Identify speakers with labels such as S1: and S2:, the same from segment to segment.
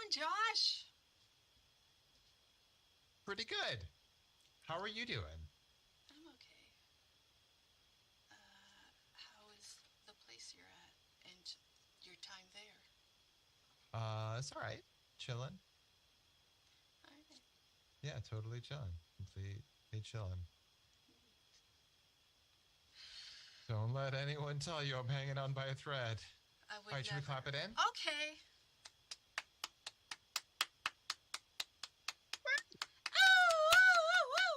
S1: going, Josh?
S2: Pretty good. How are you doing?
S1: I'm okay. How is the place you're at and your time there?
S2: It's all right. Chilling.
S1: Alright.
S2: Yeah, totally chilling. Completely chilling. Don't let anyone tell you I'm hanging on by a thread.
S1: I
S2: All
S1: would
S2: right, should we
S1: never.
S2: clap it in?
S1: Okay. Oh, woo,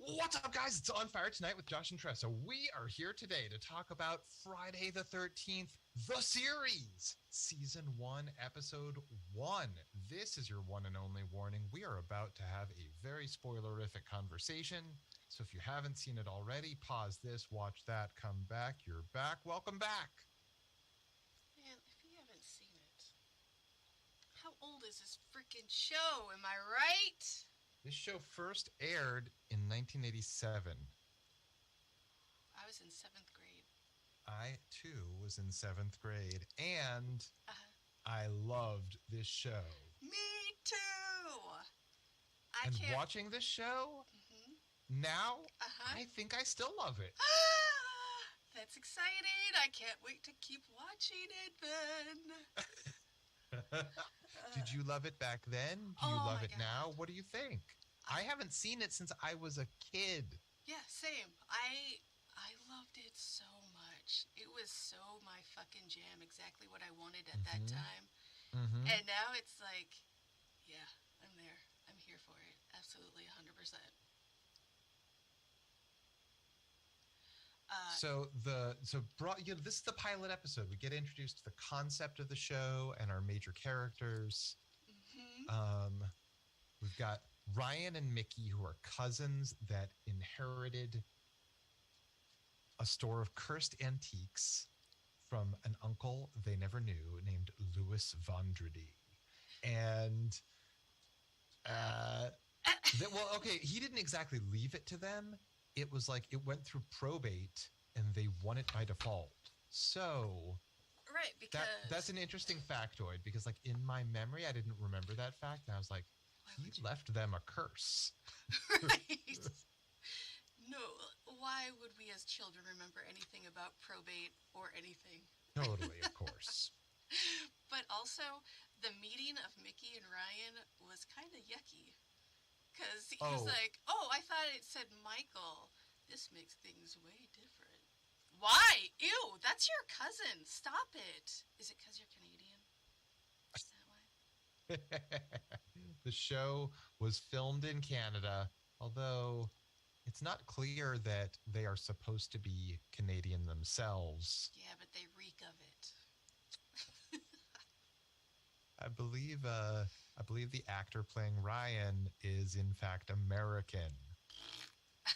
S1: woo,
S2: What's up, guys? It's On Fire Tonight with Josh and Tressa. We are here today to talk about Friday the 13th, the series, Season 1, Episode 1. This is your one and only warning. We are about to have a very spoilerific conversation. So if you haven't seen it already, pause this, watch that, come back. You're back. Welcome back.
S1: Man, if you haven't seen it, how old is this freaking show? Am I right?
S2: This show first aired in 1987.
S1: I was in 7th grade.
S2: I, too, was in 7th grade, and
S1: Uh-huh.
S2: I loved this show.
S1: Me too! I
S2: And
S1: can't...
S2: watching this show,
S1: Mhm.
S2: now,
S1: Uh-huh.
S2: I think I still love it.
S1: That's exciting. I can't wait to keep watching it then.
S2: Did you love it back then? Do you
S1: Oh
S2: love
S1: my
S2: it now?
S1: God.
S2: What do you think? I haven't seen it since I was a kid.
S1: Yeah, same. I loved it so much. It was so my fucking jam, exactly what I wanted at that time.
S2: Mm-hmm.
S1: And now it's like, yeah, I'm there. I'm here for it. Absolutely 100%.
S2: This is the pilot episode. We get introduced to the concept of the show and our major characters.
S1: Mm-hmm.
S2: We've got Ryan and Mickey, who are cousins that inherited a store of cursed antiques from an uncle they never knew named Louis Vendredi. And he didn't exactly leave it to them. It was like it went through probate and they won it by default. So
S1: Right, because...
S2: that's an interesting factoid, because like in my memory I didn't remember that fact, and I was like, he left them a curse.
S1: Right. No, why would we as children remember anything about probate or anything?
S2: Totally, of course.
S1: But also, the meeting of Mickey and Ryan was kind of yucky. Because he was like, oh, I thought it said Michael. This makes things way different. Why? Ew, that's your cousin. Stop it. Is it because you're Canadian? Is that why?
S2: The show was filmed in Canada, although it's not clear that they are supposed to be Canadian themselves.
S1: Yeah, but they reek of it.
S2: I believe the actor playing Ryan is in fact American.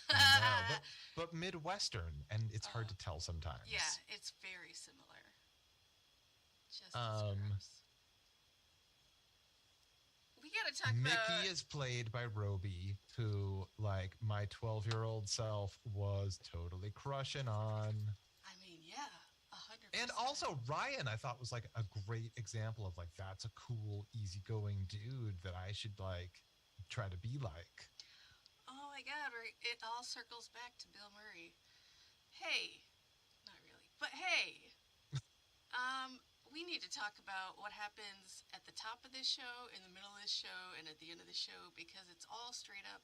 S2: I know, but Midwestern, and it's hard to tell sometimes.
S1: Yeah, it's very similar. Just as gross. We gotta talk about...
S2: Mickey is played by Roby, who, like, my 12-year-old self was totally crushing on.
S1: I mean, yeah, 100%.
S2: And also Ryan, I thought, was like a great example of like, that's a cool, easygoing dude that I should like try to be like.
S1: Oh my God, it all circles back to Bill Murray. Hey, not really, but hey, we need to talk about what happens at the top of this show, in the middle of this show, and at the end of the show, because it's all straight up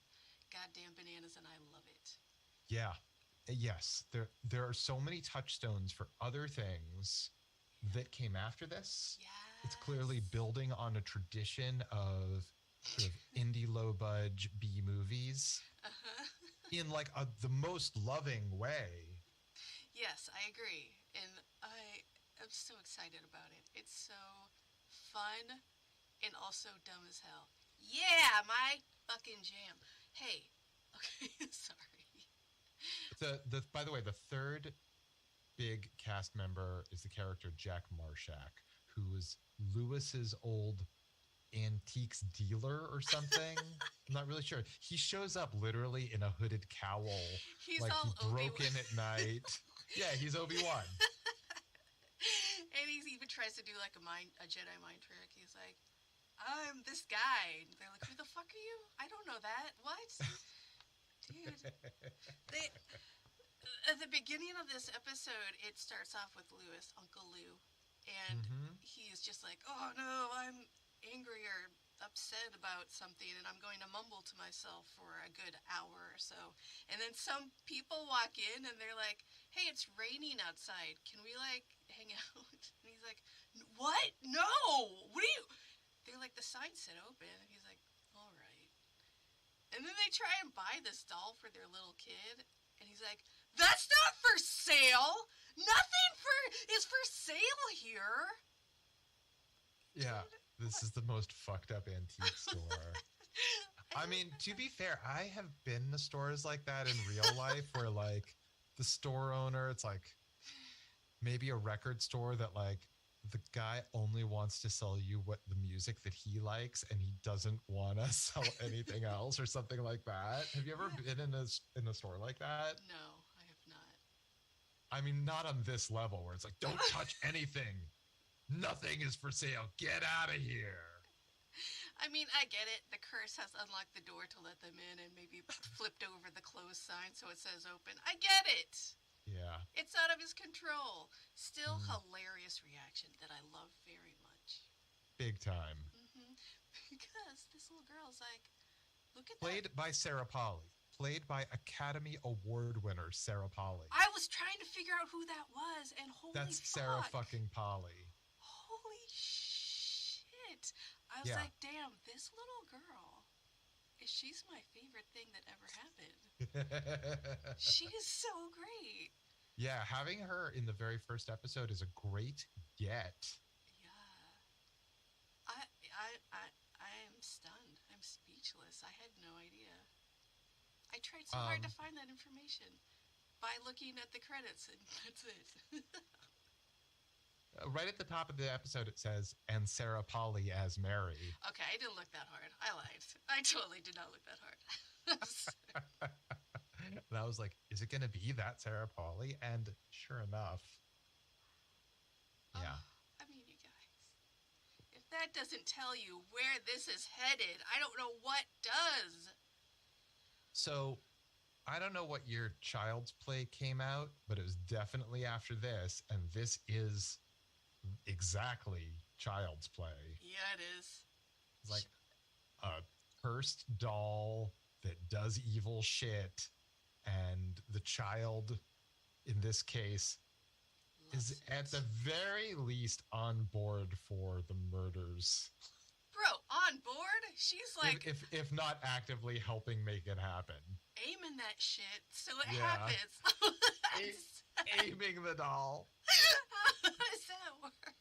S1: goddamn bananas, and I love it.
S2: Yeah. Yes. There are so many touchstones for other things that came after this.
S1: Yes.
S2: It's clearly building on a tradition of sort of indie low budge B movies in like the most loving way.
S1: Yes, I agree. And I am so excited about it. It's so fun and also dumb as hell. Yeah, my fucking jam. Hey, okay, sorry.
S2: By the way, the third big cast member is the character Jack Marshak, who is Lewis's old antiques dealer or something. I'm not really sure. He shows up literally in a hooded cowl.
S1: He's
S2: like
S1: all
S2: he broke in at night. Yeah, he's Obi-Wan.
S1: And he's even tries to do like a Jedi mind trick. He's like, I'm this guy. And they're like, who the fuck are you? I don't know that. What? Dude. They At the beginning of this episode, it starts off with Lewis, Uncle Lou, and he's just like, oh no, I'm angry or upset about something, and I'm going to mumble to myself for a good hour or so. And then some people walk in, and they're like, hey, it's raining outside. Can we, like, hang out? And he's like, what? No! What are you... They're like, the sign said open. And he's like, all right. And then they try and buy this doll for their little kid, and he's like, that's not for sale! Nothing is for sale here!
S2: Yeah, this is the most fucked up antique store. I mean, to be fair, I have been to stores like that in real life where, like, the store owner, it's like maybe a record store that, like, the guy only wants to sell you what the music that he likes and he doesn't want to sell anything else or something like that. Have you ever been in a store like that?
S1: No, I have not.
S2: I mean, not on this level where it's like, don't touch anything. Nothing is for sale. Get out of here.
S1: I mean, I get it. The curse has unlocked the door to let them in and maybe flipped over the closed sign so it says open. I get it.
S2: Yeah.
S1: It's out of his control. Still hilarious reaction that I love very much.
S2: Big time.
S1: Because this little girl's like, look at
S2: Played
S1: that.
S2: by Sarah Polley. Played by Academy Award winner Sarah Polley.
S1: I was trying to figure out who that was, and holy
S2: That's
S1: fuck.
S2: Sarah fucking Polley.
S1: Holy shit. I was like, damn, this little girl, she's my favorite thing that ever happened. She is so great.
S2: Yeah, having her in the very first episode is a great get.
S1: Yeah. I am stunned. I'm speechless. I had no idea. I tried so hard to find that information by looking at the credits, and that's it.
S2: Right at the top of the episode, it says, and Sarah Polley as Mary.
S1: Okay, I didn't look that hard. I lied. I totally did not look that hard.
S2: And I was like, is it going to be that Sarah Polley? And sure enough. Yeah.
S1: I mean, you guys, if that doesn't tell you where this is headed, I don't know what does.
S2: So, I don't know what year Child's Play came out, but it was definitely after this, and this is exactly Child's Play.
S1: Yeah, it is.
S2: It's like a cursed doll that does evil shit, and the child, in this case, is at the very least on board for the murders.
S1: Bro, on board? She's like...
S2: If not actively helping make it happen.
S1: Aiming that shit so it happens.
S2: Aiming the doll.
S1: How does that work?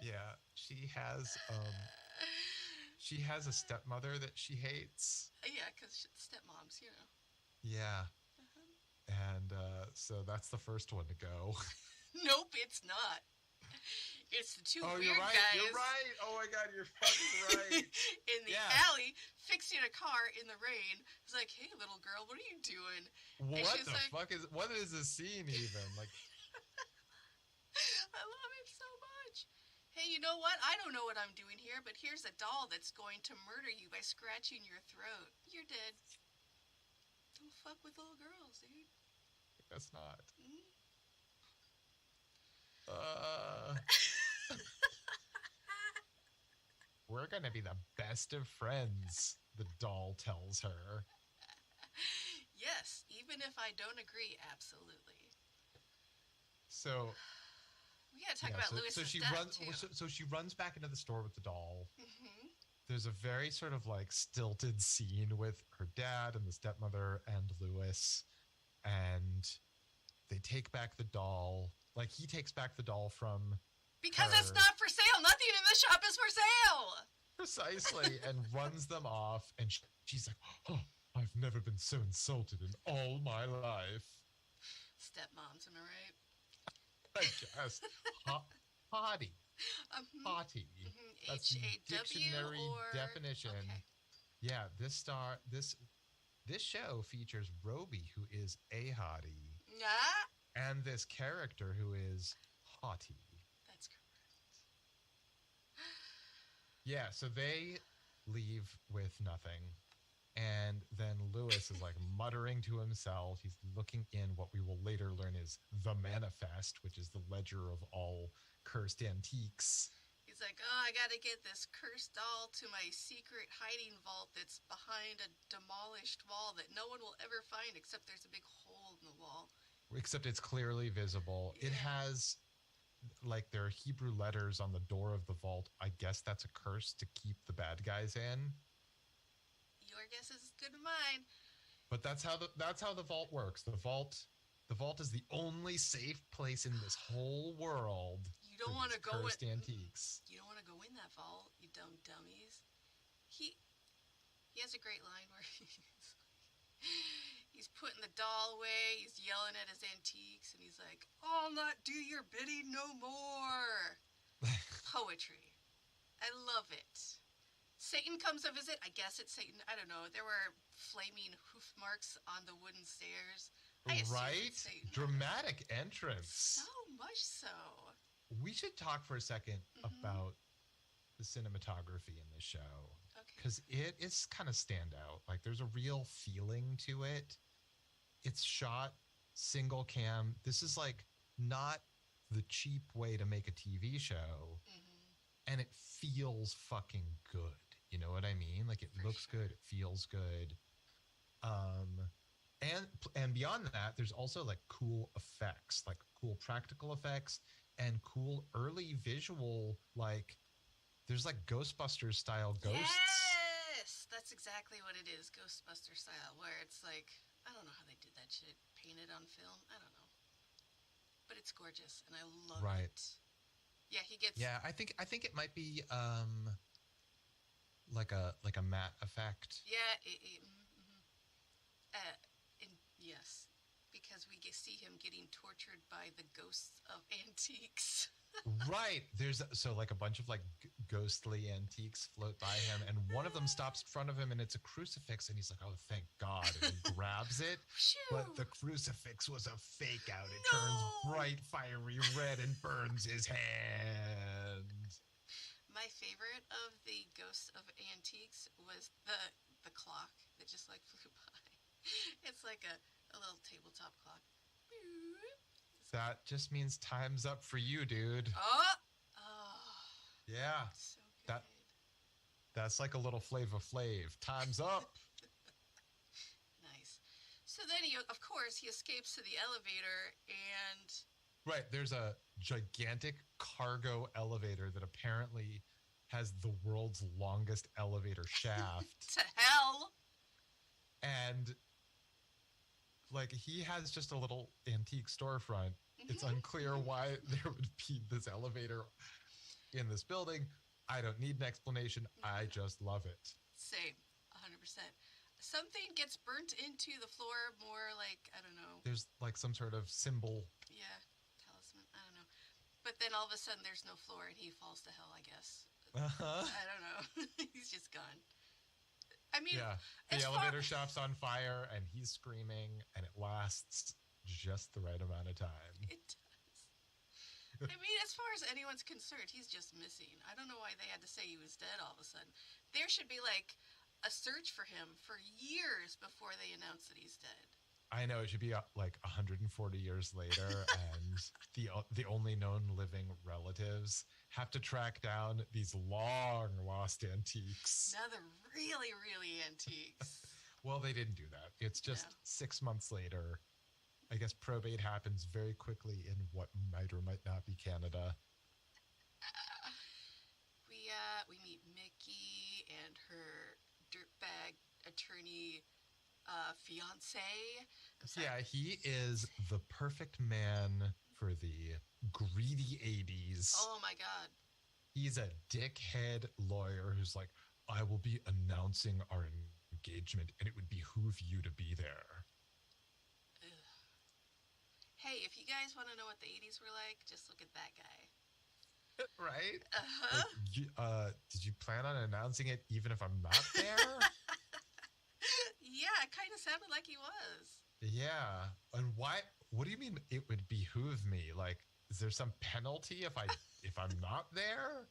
S2: Yeah, she has a stepmother that she hates.
S1: Yeah, because stepmoms, you know.
S2: Yeah. And so that's the first one to go.
S1: Nope, it's not. It's the two weird
S2: you're right.
S1: guys.
S2: You're right. Oh my god, you're fucking right.
S1: In the alley, fixing a car in the rain. It's like, hey, little girl, what are you doing?
S2: What is this scene even? Like,
S1: I love it so much. Hey, you know what? I don't know what I'm doing here, but here's a doll that's going to murder you by scratching your throat. You're dead. Don't fuck with little girls, dude.
S2: That's not. We're gonna be the best of friends, the doll tells her.
S1: Yes, even if I don't agree, absolutely.
S2: So
S1: we gotta talk about Lewis's death, too.
S2: So she runs back into the store with the doll. There's a very sort of like stilted scene with her dad and the stepmother and Lewis, and they take back the doll. Like, he takes back the doll from
S1: because
S2: her.
S1: It's not for sale. Nothing in the shop is for sale.
S2: Precisely, and runs them off. And she's like, oh, I've never been so insulted in all my life.
S1: Stepmoms, am I right?
S2: I guess. Haughty. Haughty. That's the dictionary definition.
S1: Okay.
S2: Yeah, this show features Roby, who is a hottie.
S1: Yeah.
S2: And this character who is haughty.
S1: That's correct.
S2: Yeah, so they leave with nothing. And then Lewis is like muttering to himself. He's looking in what we will later learn is the manifest, which is the ledger of all cursed antiques.
S1: He's like, oh, I gotta get this cursed doll to my secret hiding vault that's behind a demolished wall that no one will ever find except there's a big hole in the wall.
S2: Except it's clearly visible.
S1: Yeah.
S2: It has, like, there are Hebrew letters on the door of the vault. I guess that's a curse to keep the bad guys in.
S1: Your guess is as good as mine.
S2: But that's how the vault works. The vault is the only safe place in this whole world.
S1: You don't want to go
S2: cursed antiques.
S1: You don't want to go in that vault, you dumb dummies. He has a great line where he's putting the doll away, he's yelling at his antiques, and he's like, I'll not do your bidding no more. Poetry. I love it. Satan comes to visit. I guess it's Satan. I don't know. There were flaming hoof marks on the wooden stairs.
S2: Right? Dramatic entrance.
S1: So much so.
S2: We should talk for a second about the cinematography in this show.
S1: Okay.
S2: Because it is kind of standout. Like, there's a real feeling to it. It's shot single cam. This is like not the cheap way to make a TV show. And it feels fucking good. You know what I mean? Like, it looks good. It feels good. And beyond that, there's also like cool effects, like cool practical effects and cool early visual, like there's like Ghostbusters style ghosts.
S1: Yes, that's exactly what it is, Ghostbuster style, where it's like, I don't know how they did that shit, painted on film. I don't know, but it's gorgeous, and I love it. Yeah, he gets.
S2: Yeah, I think it might be like a matte effect.
S1: Yeah, yes, because we see him getting tortured by the ghosts of antiques.
S2: Right. There's like a bunch of like ghostly antiques float by him, and one of them stops in front of him, and it's a crucifix, and he's like, "Oh, thank God!" And he grabs it, but the crucifix was a fake out. It turns bright, fiery red and burns his hand.
S1: My favorite of the ghosts of antiques was the clock that just like flew by. It's like a little tabletop clock.
S2: That just means time's up for you, dude.
S1: Oh,
S2: yeah.
S1: So good.
S2: That's like a little Flavor Flav. Time's up.
S1: Nice. So then of course, he escapes to the elevator and.
S2: Right. There's a gigantic cargo elevator that apparently has the world's longest elevator shaft.
S1: To hell.
S2: And like, he has just a little antique storefront. It's unclear why there would be this elevator in this building. I don't need an explanation. I just love it.
S1: Same, 100%. Something gets burnt into the floor, more like, I don't know.
S2: There's like some sort of symbol.
S1: Yeah, talisman, I don't know. But then all of a sudden there's no floor and he falls to hell, I guess. I don't know. He's just gone. I mean,
S2: yeah, the elevator shaft's on fire and he's screaming, and it lasts just the right amount of time.
S1: It does. I mean, as far as anyone's concerned, he's just missing. I don't know why they had to say he was dead all of a sudden. There should be like a search for him for years before they announce that he's dead.
S2: I know, it should be like 140 years later, and the only known living relatives have to track down these long lost antiques.
S1: Now they're really, really antiques.
S2: Well, they didn't do that. It's just 6 months later. I guess probate happens very quickly in what might or might not be Canada.
S1: We meet Mickey and her dirtbag attorney fiance.
S2: Yeah, he is the perfect man for the greedy 80s.
S1: Oh my God.
S2: He's a dickhead lawyer who's like, I will be announcing our engagement and it would behoove you to be there.
S1: Ugh. Hey, if you guys want to know what the 80s were like, just look at that guy.
S2: Right?
S1: Uh-huh.
S2: Like, did you plan on announcing it even if I'm not there?
S1: Yeah, it kind of sounded like he was.
S2: Yeah. And why? What do you mean it would behoove me? Like, is there some penalty if I'm not there?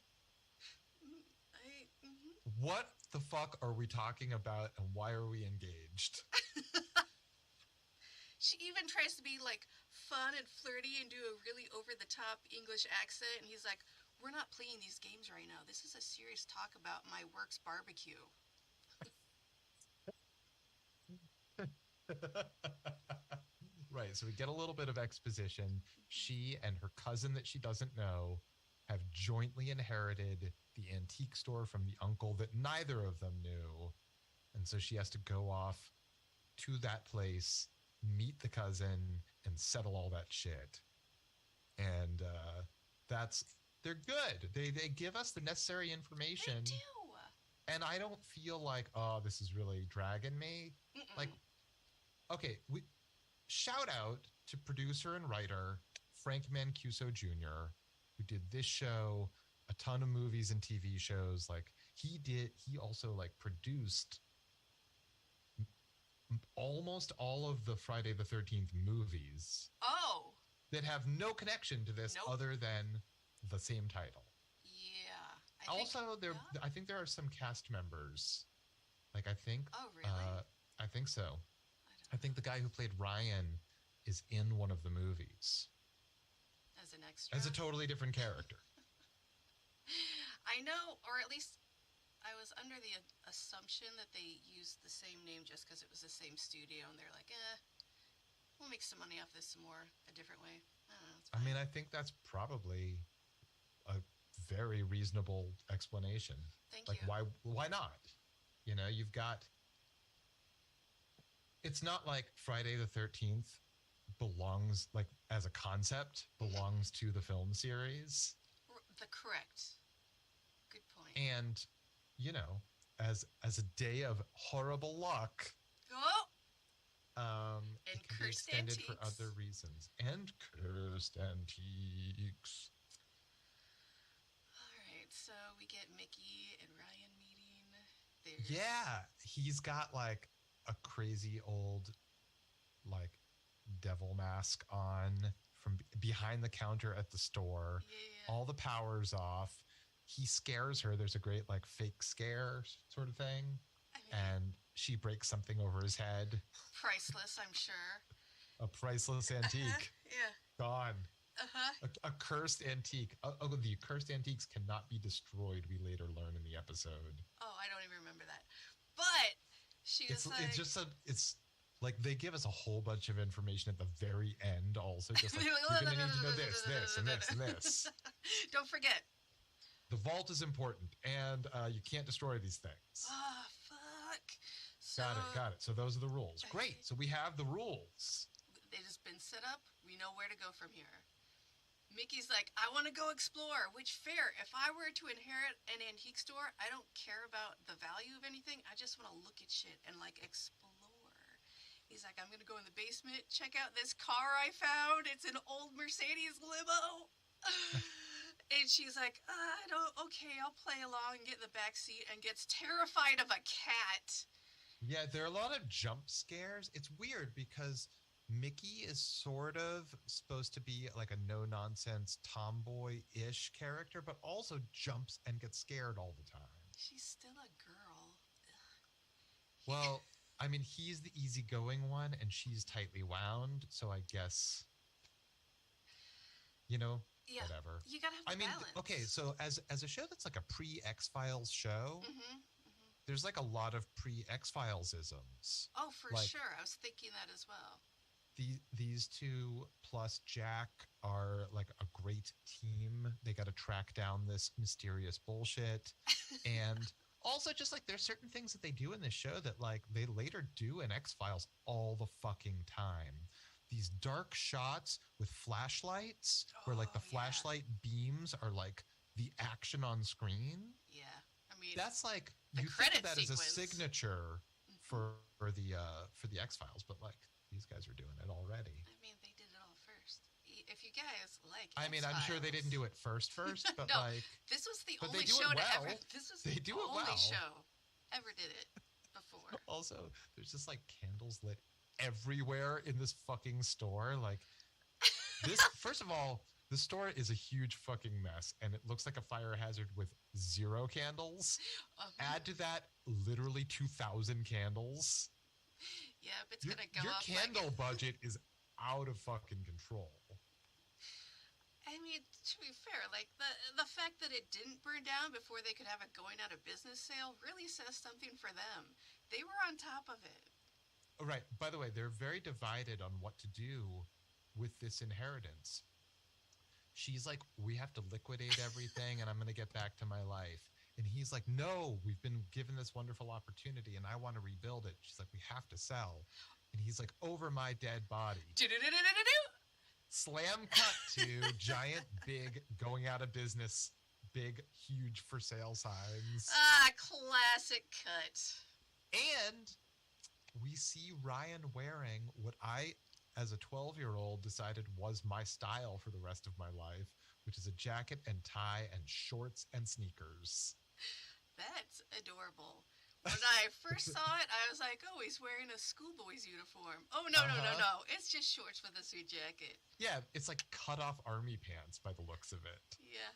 S1: right? Mm-hmm.
S2: What the fuck are we talking about, and why are we engaged?
S1: She even tries to be like fun and flirty and do a really over the top English accent. And he's like, "We're not playing these games right now. This is a serious talk about my work's barbecue."
S2: Right. So we get a little bit of exposition. She and her cousin that she doesn't know have jointly inherited the antique store from the uncle that neither of them knew. And so she has to go off to that place, meet the cousin, and settle all that shit. And that's they're good. They give us the necessary information.
S1: They do.
S2: And I don't feel like, oh, this is really dragging me.
S1: Mm-mm.
S2: Like, okay, we shout out to producer and writer Frank Mancuso Jr., who did this show, a ton of movies and TV shows. Like he also like produced almost all of the Friday the 13th movies
S1: Oh.
S2: that have no connection to this
S1: Nope.
S2: other than the same title.
S1: Yeah.
S2: I think there are some cast members. Like I think
S1: Oh, really?
S2: I think so. I think the guy who played Ryan is in one of the movies
S1: As an extra?
S2: as a totally different character.
S1: I know, or at least I was under the assumption that they used the same name just because it was the same studio, and they're like, we'll make some money off this some more, a different way. I don't know. It's
S2: I
S1: fine.
S2: mean, I think that's probably a very reasonable explanation.
S1: Thank
S2: Like,
S1: you.
S2: why not? You know, you've got. It's not like Friday the 13th belongs, like, as a concept, belongs to the film series.
S1: The correct. Good point.
S2: And, you know, as a day of horrible luck,
S1: Oh!
S2: it
S1: And
S2: can be
S1: cursed
S2: extended for
S1: antiques.
S2: other reasons. And cursed antiques.
S1: All right, so we get Mickey and Ryan meeting.
S2: Yeah, he's got like a crazy old like devil mask on from behind the counter at the store.
S1: Yeah.
S2: All the power's off. He scares her. There's a great like fake scare sort of thing.
S1: I mean,
S2: And she breaks something over his head.
S1: priceless, I'm sure.
S2: A priceless antique.
S1: Yeah.
S2: Gone.
S1: Uh-huh.
S2: A cursed antique. The cursed antiques cannot be destroyed, we later learn in the episode.
S1: Oh, I don't even remember that. But
S2: It's like they give us a whole bunch of information at the very end also, just like, you're going to need to know this, this, and this, and this.
S1: Don't forget.
S2: The vault is important, and you can't destroy these things.
S1: Oh, fuck. So,
S2: Got it. So those are the rules. Great. So we have the rules.
S1: it has been set up. We know where to go from here. Mickey's like, I want to go explore, which fair. If I were to inherit an antique store, I don't care about the value of anything. I just want to look at shit and like explore. He's like, I'm going to go in the basement, check out this car I found. It's an old Mercedes limo. And she's like, okay, I'll play along and get in the back seat, and gets terrified of a cat.
S2: Yeah, there are a lot of jump scares. It's weird because Mickey is sort of supposed to be like a no-nonsense tomboy-ish character, but also jumps and gets scared all the time.
S1: She's still a girl.
S2: Well, I mean, he's the easygoing one, and she's tightly wound, so I guess,
S1: Yeah,
S2: whatever.
S1: you gotta have balance.
S2: Okay, so as a show that's like a pre-X-Files show, there's like a lot of pre-X-Files isms.
S1: Oh, for
S2: like,
S1: sure. I was thinking that as well.
S2: These two plus Jack are like a great team. They got to track down this mysterious bullshit. And also just like there's certain things that they do in this show that like they later do in X-Files all the fucking time. These dark shots with flashlights where like the flashlight beams are like the action on screen.
S1: Yeah. I mean,
S2: that's like,
S1: the
S2: you think of
S1: credit
S2: that as a
S1: sequence.
S2: signature for the X-Files, but like these guys are doing it already.
S1: I mean, they did it all first. If you guys like
S2: I mean, I'm sure they didn't do it first, but
S1: no,
S2: like
S1: this was the
S2: but
S1: only
S2: they do
S1: show
S2: it
S1: to
S2: well.
S1: ever. This was
S2: They
S1: the
S2: do it
S1: only
S2: well.
S1: show ever did it before.
S2: Also, there's just like candles lit everywhere in this fucking store. Like this, first of all, The store is a huge fucking mess, and it looks like a fire hazard with 0 candles. Add to that literally 2,000 candles.
S1: Yeah, it's gonna go
S2: your
S1: up.
S2: Candle budget is out of fucking control.
S1: I mean, to be fair, like the fact that it didn't burn down before they could have a going out of business sale really says something for them. They were on top of it.
S2: Right. By the way, they're very divided on what to do with this inheritance. She's like, we have to liquidate everything and I'm going to get back to my life. And he's like, no, we've been given this wonderful opportunity and I want to rebuild it. She's like, we have to sell. And he's like, over my dead body. Slam cut to giant, big, going out of business, big, huge for sale signs.
S1: Classic cut.
S2: And we see Ryan wearing what I, as a 12-year-old, decided was my style for the rest of my life, which is a jacket and tie and shorts and sneakers.
S1: That's adorable. When I first saw it, I was like, oh, he's wearing a schoolboy's uniform. Oh, no. It's just shorts with a suit jacket.
S2: Yeah, it's like cut-off army pants by the looks of it.
S1: Yeah.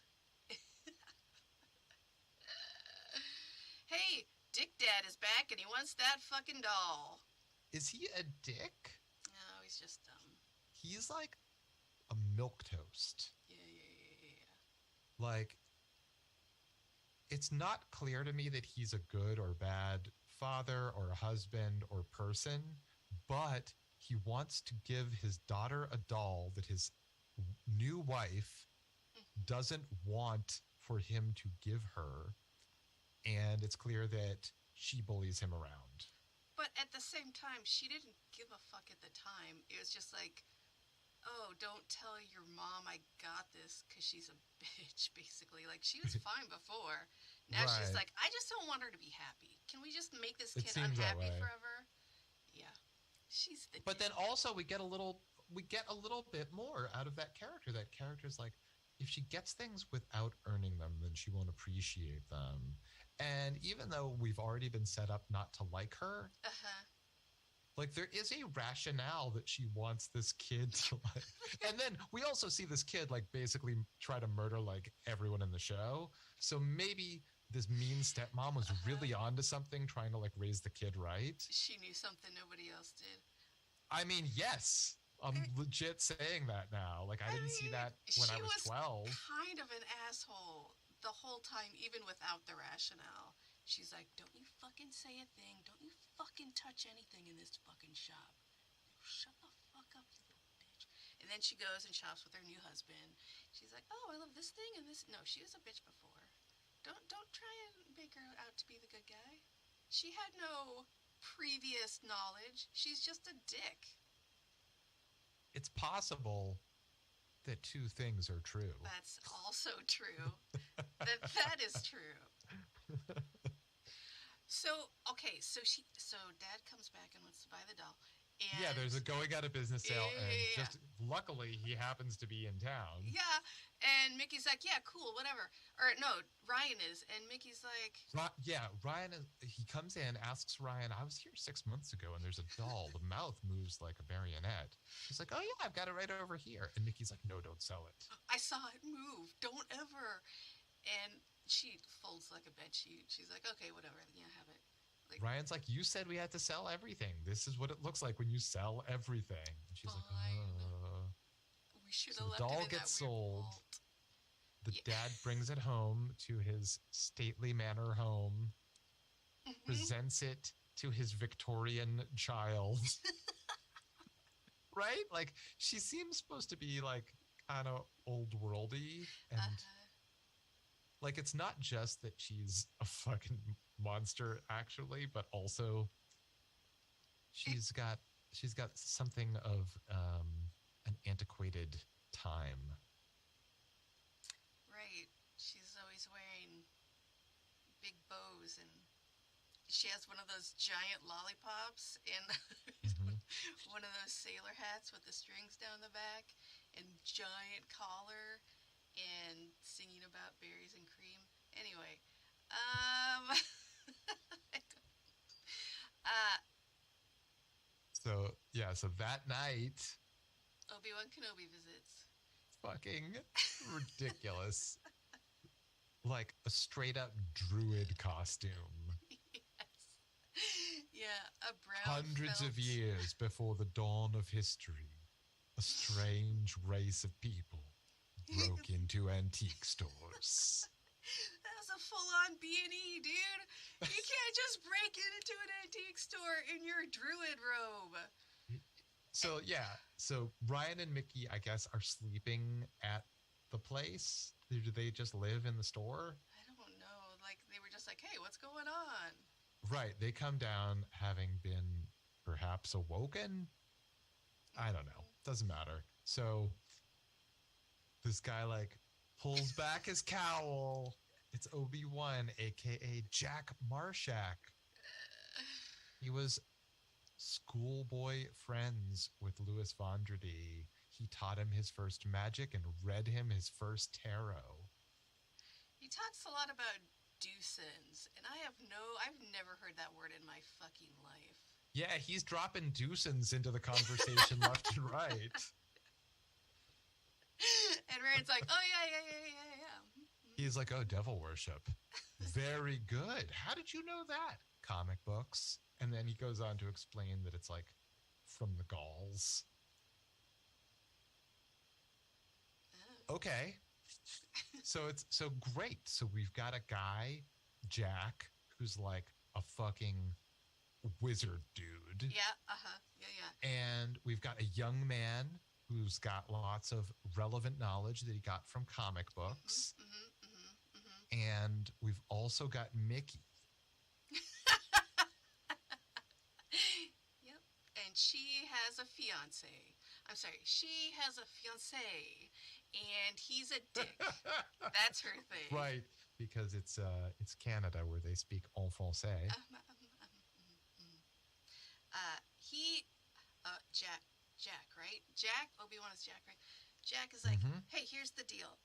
S1: Hey, Dick Dad is back and he wants that fucking doll.
S2: Is he a dick?
S1: No, he's just dumb.
S2: He's like a milquetoast.
S1: Yeah.
S2: Like, it's not clear to me that he's a good or bad father or a husband or person, but he wants to give his daughter a doll that his new wife doesn't want for him to give her. And it's clear that she bullies him around.
S1: But at the same time, she didn't give a fuck at the time. It was just like, oh, don't tell your mom I got this because she's a bitch, basically. Like, she was fine before. Now
S2: Right.
S1: she's like, I just don't want her to be happy. Can we just make this kid unhappy forever? Yeah. She's the
S2: But then also we get a little bit more out of that character. That character's like, if she gets things without earning them, then she won't appreciate them. And even though we've already been set up not to like her, like, there is a rationale that she wants this kid to like. And then we also see this kid like basically try to murder like everyone in the show. So maybe this mean stepmom was really onto something, trying to like raise the kid right.
S1: She knew something nobody else did.
S2: I mean, yes. I'm legit saying that now. Like, I didn't see that when I was 12.
S1: Kind of an asshole the whole time, even without the rationale. She's like, don't you fucking say a thing. Don't you fucking touch anything in this fucking shop. Shut the fuck up, you little bitch. And then she goes and shops with her new husband. She's like, oh, I love this thing and this. No, she was a bitch before. Don't try and make her out to be the good guy. She had no previous knowledge. She's just a dick.
S2: It's possible that two things are true.
S1: That's also true. that is true. So dad comes back and wants to buy the doll. And
S2: yeah, there's a going out of business sale, and just luckily he happens to be in town.
S1: Yeah, and Mickey's like, yeah, cool, whatever. Or no, Ryan is, and Mickey's like,
S2: Ryan is. He comes in, asks Ryan, I was here 6 months ago, and there's a doll. The mouth moves like a marionette. He's like, oh yeah, I've got it right over here. And Mickey's like, no, don't sell it.
S1: I saw it move. Don't ever. And she folds like a bedsheet. She's like, okay, whatever. Yeah, have it. Like,
S2: Ryan's like, you said we had to sell everything. This is what it looks like when you sell everything. And she's like,
S1: we should
S2: so
S1: have
S2: the
S1: left
S2: doll
S1: it in
S2: gets
S1: that weird
S2: sold.
S1: vault.
S2: The dad brings it home to his stately manor home, presents it to his Victorian child. Right? Like, she seems supposed to be like kind of old worldy, and like, it's not just that she's a fucking monster actually, but also she's got something of an antiquated time.
S1: Right. She's always wearing big bows, and she has one of those giant lollipops and one of those sailor hats with the strings down the back and giant collar and singing about berries and cream. Anyway,
S2: So that night,
S1: Obi-Wan Kenobi visits.
S2: fucking ridiculous. Like a straight up druid costume.
S1: Yes. Yeah, a brown
S2: Hundreds
S1: felt.
S2: of years before the dawn of history, a strange race of people broke into antique stores.
S1: That was a full-on B&E, dude. You can't just break into an antique store in your druid robe.
S2: So yeah, so Ryan and Mickey, I guess, are sleeping at the place. Do they just live in the store?
S1: I don't know. Like, they were just like, hey, what's going on?
S2: Right, they come down having been perhaps awoken. I don't know. Doesn't matter. So this guy like pulls back his cowl. It's Obi-Wan, aka Jack Marshak. He was schoolboy friends with Louis Vendredi. He taught him his first magic and read him his first tarot.
S1: He talks a lot about deucins, and I've never heard that word in my fucking life.
S2: Yeah, he's dropping deucins into the conversation left and right.
S1: And Ryan's like, oh, yeah.
S2: He's like, oh, devil worship. Very good. How did you know that? Comic books. And then he goes on to explain that it's like from the Gauls. Okay. So it's so great. So we've got a guy, Jack, who's like a fucking wizard dude.
S1: Yeah, uh-huh. Yeah.
S2: And we've got a young man who's got lots of relevant knowledge that he got from comic books. And we've also got Mickey.
S1: Yep. And she has a fiance. I'm sorry, she has a fiance, and he's a dick. That's her thing.
S2: Right, because it's Canada where they speak en français.
S1: Jack, right? Jack, Obi-Wan is Jack, right? Jack is like, hey, here's the deal.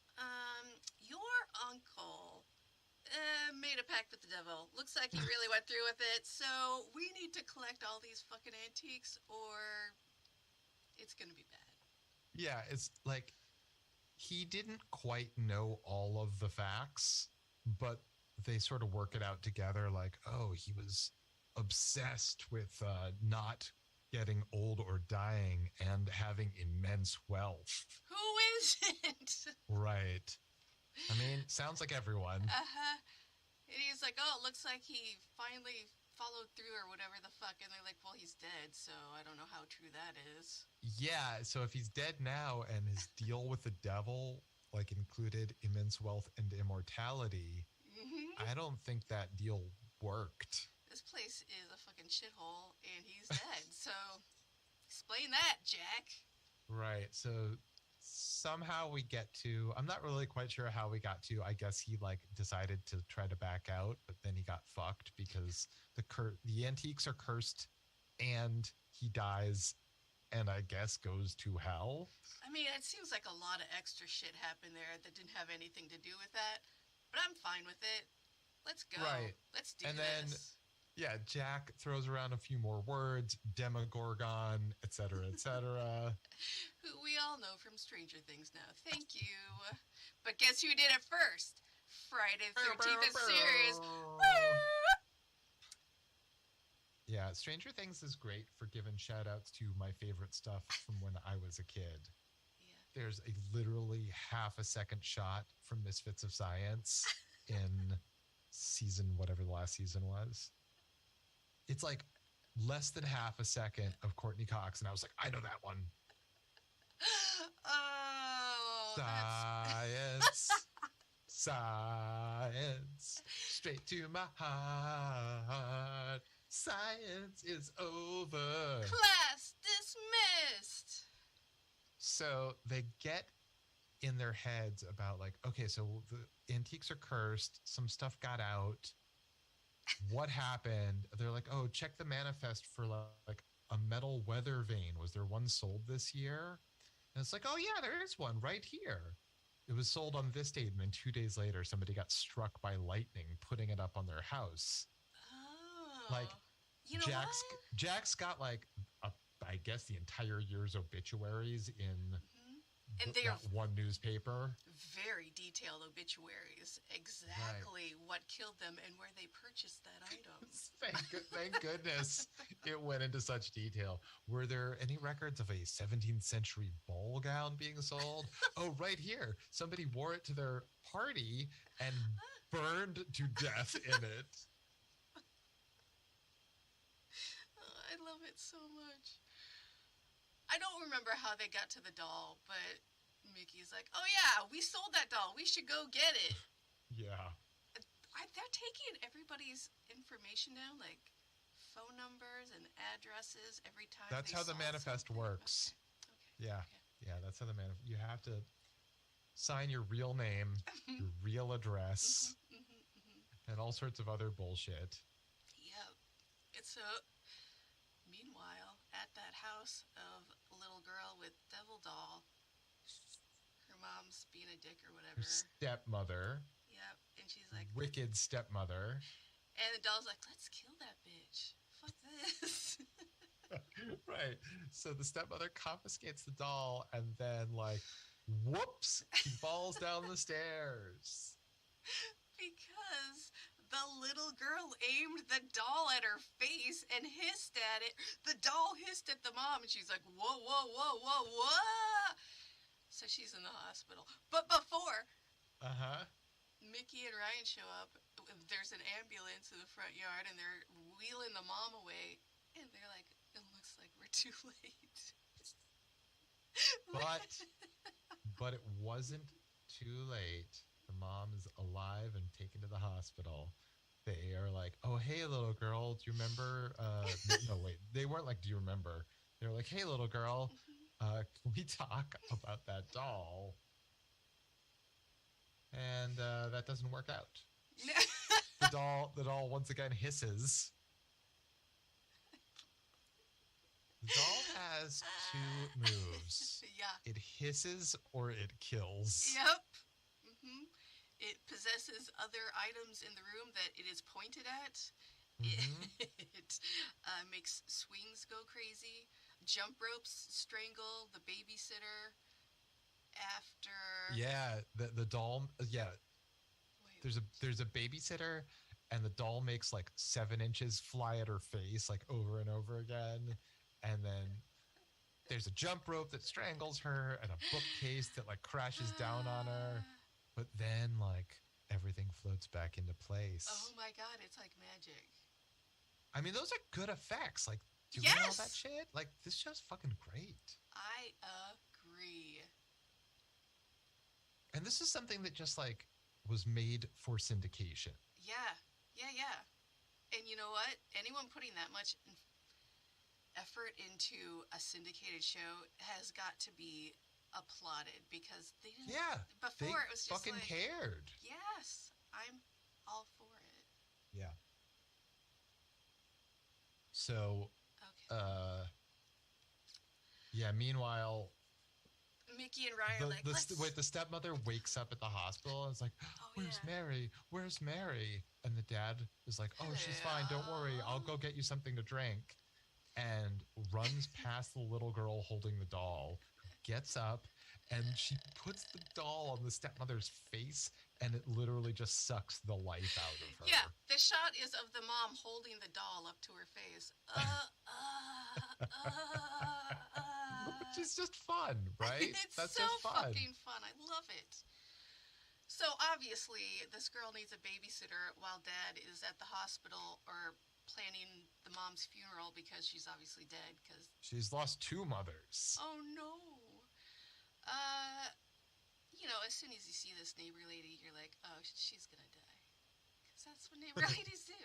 S1: Your uncle made a pact with the devil. Looks like he really went through with it, so we need to collect all these fucking antiques or it's gonna be bad.
S2: Yeah, it's like he didn't quite know all of the facts, but they sort of work it out together like, oh, he was obsessed with not getting old or dying and having immense wealth.
S1: Who isn't?
S2: Right. I mean, sounds like everyone.
S1: And he's like, oh, it looks like he finally followed through or whatever the fuck. And they're like, well, he's dead, so I don't know how true that is.
S2: Yeah, so if he's dead now and his deal with the devil like included immense wealth and immortality, I don't think that deal worked.
S1: This place is a fucking shithole and he's dead. So explain that, Jack.
S2: Right. So somehow we get to, I'm not really quite sure how we got to, I guess he like decided to try to back out, but then he got fucked because the antiques are cursed and he dies and I guess goes to hell.
S1: I mean, it seems like a lot of extra shit happened there that didn't have anything to do with that, but I'm fine with it. Let's go. Right. Let's do this.
S2: Then, yeah, Jack throws around a few more words, Demogorgon, etc., etc.
S1: Who we all know from Stranger Things now. Thank you. But guess who did it first? Friday the 13th series.
S2: Yeah, Stranger Things is great for giving shout outs to my favorite stuff from when I was a kid. Yeah. There's a literally half a second shot from Misfits of Science in season, whatever the last season was. It's like less than half a second of Courtney Cox, and I was like, I know that one.
S1: Oh,
S2: science, science, straight to my heart. Science is over.
S1: Class dismissed.
S2: So they get in their heads about like, okay, so the antiques are cursed. Some stuff got out. What happened? They're like, oh, check the manifest for like a metal weather vane. Was there one sold this year? And it's like, oh yeah, there is one right here. It was sold on this date, and then 2 days later, somebody got struck by lightning putting it up on their house.
S1: Oh,
S2: like,
S1: you know
S2: Jack's got like I guess the entire year's obituaries in
S1: And they are
S2: that one newspaper.
S1: very detailed obituaries, exactly what killed them and where they purchased that item.
S2: Thank goodness it went into such detail. Were there any records of a 17th century ball gown being sold? Oh, right here. Somebody wore it to their party and burned to death in it.
S1: Oh, I love it so much. I don't remember how they got to the doll, but Mickey's like, oh yeah, we sold that doll. We should go get it.
S2: Yeah.
S1: They're taking everybody's information down, like phone numbers and addresses every time.
S2: That's how the manifest works.
S1: Okay.
S2: Yeah. Yeah, that's how the manifest. You have to sign your real name, your real address, and all sorts of other bullshit.
S1: Yep. It's so. Meanwhile, at that house of a little girl with devil doll, her mom's being a dick or whatever.
S2: Her stepmother.
S1: Yep. And she's like,
S2: wicked stepmother.
S1: And the doll's like, let's kill that bitch. Fuck this.
S2: Right. So the stepmother confiscates the doll and then, like, whoops, she falls down the stairs.
S1: Because the little girl aimed the doll at her face and hissed at it. The doll hissed at the mom, and she's like, whoa, whoa, whoa, whoa, whoa. So she's in the hospital. But before Mickey and Ryan show up, there's an ambulance in the front yard, and they're wheeling the mom away. And they're like, it looks like we're too late.
S2: But it wasn't too late. The mom is alive and taken to the hospital. They are like, oh, hey, little girl, do you remember? No, wait. They weren't like, do you remember? They were like, hey, little girl, can we talk about that doll? And that doesn't work out. The doll once again hisses. The doll has two moves.
S1: Yeah.
S2: It hisses or it kills.
S1: Yep. It possesses other items in the room that it is pointed at. It makes swings go crazy. Jump ropes strangle the babysitter after.
S2: Yeah, the doll. Yeah.
S1: Wait.
S2: There's a babysitter, and the doll makes like 7 inches fly at her face, like over and over again. And then there's a jump rope that strangles her and a bookcase that like crashes down on her. But then like everything floats back into place.
S1: Oh my god, it's like magic.
S2: I mean, those are good effects. Like doing all that shit. Like this show's fucking great.
S1: I agree.
S2: And this is something that just like was made for syndication.
S1: Yeah. And you know what? Anyone putting that much effort into a syndicated show has got to be applauded, because they didn't.
S2: Yeah.
S1: Before it was just
S2: fucking
S1: like,
S2: cared.
S1: Yes, I'm all for it.
S2: Yeah. So.
S1: Okay.
S2: Yeah. Meanwhile,
S1: Mickey and Ryan are like,
S2: the stepmother wakes up at the hospital and is like, "Where's Mary? Where's Mary?" And the dad is like, "Oh, she's fine. Don't worry. I'll go get you something to drink." And runs past the little girl holding the doll, gets up, and she puts the doll on the stepmother's face, and it literally just sucks the life out of her.
S1: Yeah, the shot is of the mom holding the doll up to her face.
S2: Which is just fun, right?
S1: That's so fucking fun. I love it. So obviously, this girl needs a babysitter while dad is at the hospital or planning the mom's funeral, because she's obviously dead. Because
S2: she's lost 2 mothers.
S1: Oh no. As soon as you see this neighbor lady, you're like, oh, she's gonna die, because that's what neighbor ladies do.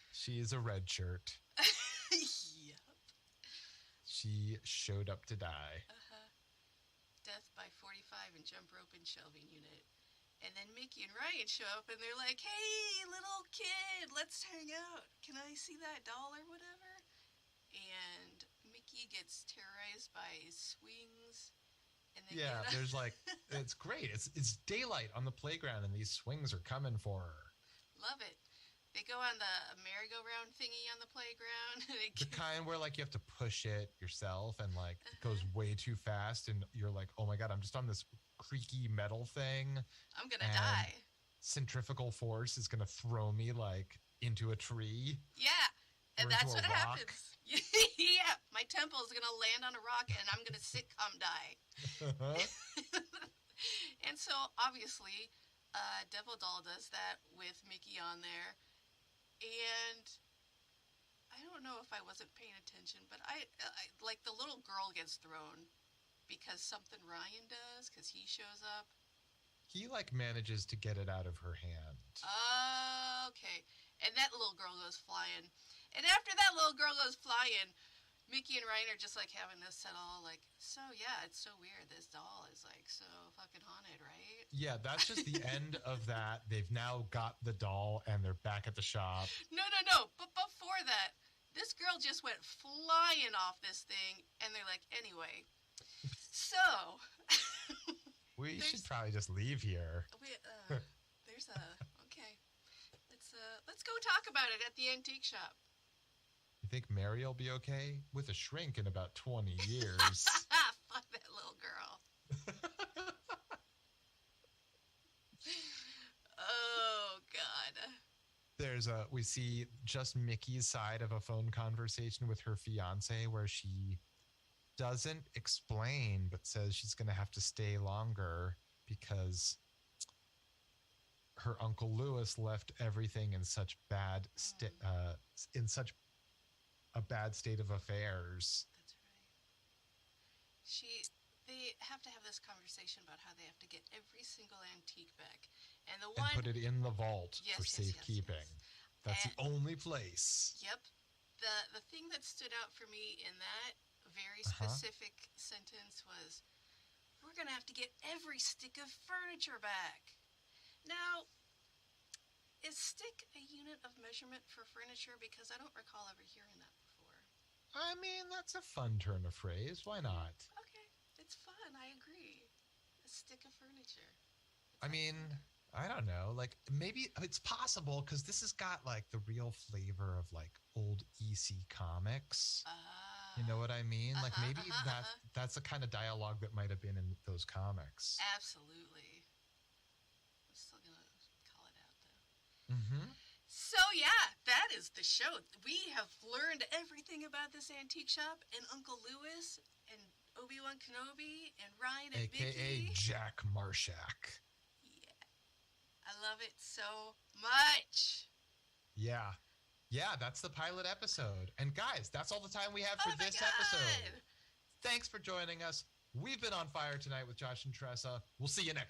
S2: She is a red shirt.
S1: Yep.
S2: She showed up to die.
S1: Death by 45 and jump rope and shelving unit. And then Mickey and Ryan show up, and they're like, hey, little kid, let's hang out. Can I see that doll or whatever? And Mickey gets terrorized by swings. And
S2: there's like, it's great. It's daylight on the playground, and these swings are coming for her.
S1: Love it. They go on the merry-go-round thingy on the playground.
S2: The kind where like you have to push it yourself and like it goes
S1: Uh-huh.
S2: way too fast and you're like, oh my God, I'm just on this creaky metal thing
S1: I'm gonna
S2: and
S1: die.
S2: centrifugal force is gonna throw me like into a tree
S1: Yeah, and
S2: or into
S1: that's
S2: a
S1: what
S2: rock.
S1: happens. Yeah, my temple is gonna land on a rock, and I'm gonna sitcom die. And so obviously, Devil Doll does that with Mickey on there, and I don't know if I wasn't paying attention, but I like the little girl gets thrown because something Ryan does because he shows up.
S2: He like manages to get it out of her hand.
S1: Okay, and that little girl goes flying, and after that little girl goes flying, Mickey and Ryan are just like having this settle, like, so yeah, it's so weird. This doll is like so fucking haunted, right?
S2: Yeah, that's just the end of that. They've now got the doll and they're back at the shop.
S1: No. But before that, this girl just went flying off this thing, and they're like, anyway, so
S2: We should
S1: there's
S2: probably just leave here.
S1: there's a okay. Let's go talk about it at the antique shop.
S2: You think Mary will be okay? With a shrink in about 20 years.
S1: Fuck that little girl. Oh God.
S2: We see just Mickey's side of a phone conversation with her fiance where she doesn't explain but says she's going to have to stay longer because her Uncle Lewis left everything in such in such a bad state of affairs.
S1: That's right. They have to have this conversation about how they have to get every single antique back. And the
S2: And
S1: one
S2: put it in the vault for safekeeping.
S1: yes.
S2: That's
S1: And,
S2: the only place.
S1: yep. The thing that stood out for me in that very
S2: Uh-huh.
S1: specific sentence was, we're gonna have to get every stick of furniture back. Now, is stick a unit of measurement for furniture? Because I don't recall ever hearing that before.
S2: I mean, that's a fun turn of phrase. Why not?
S1: Okay, it's fun. I agree. A stick of furniture.
S2: I mean, I don't know. Like maybe it's possible because this has got like the real flavor of like old EC comics. You know what I mean? Like maybe that's the kind of dialogue that might have been in those comics.
S1: Absolutely. I'm still gonna call it out though.
S2: Mm-hmm.
S1: So yeah, that is the show. We have learned everything about this antique shop and Uncle Lewis and Obi-Wan Kenobi and Ryan and
S2: AKA
S1: Mickey.
S2: Jack Marshak.
S1: Yeah, I love it so much.
S2: Yeah. Yeah, that's the pilot episode. And guys, that's all the time we have for
S1: Oh my
S2: this
S1: God.
S2: episode. Thanks for joining us. We've been on fire tonight with Josh and Tressa. We'll see you next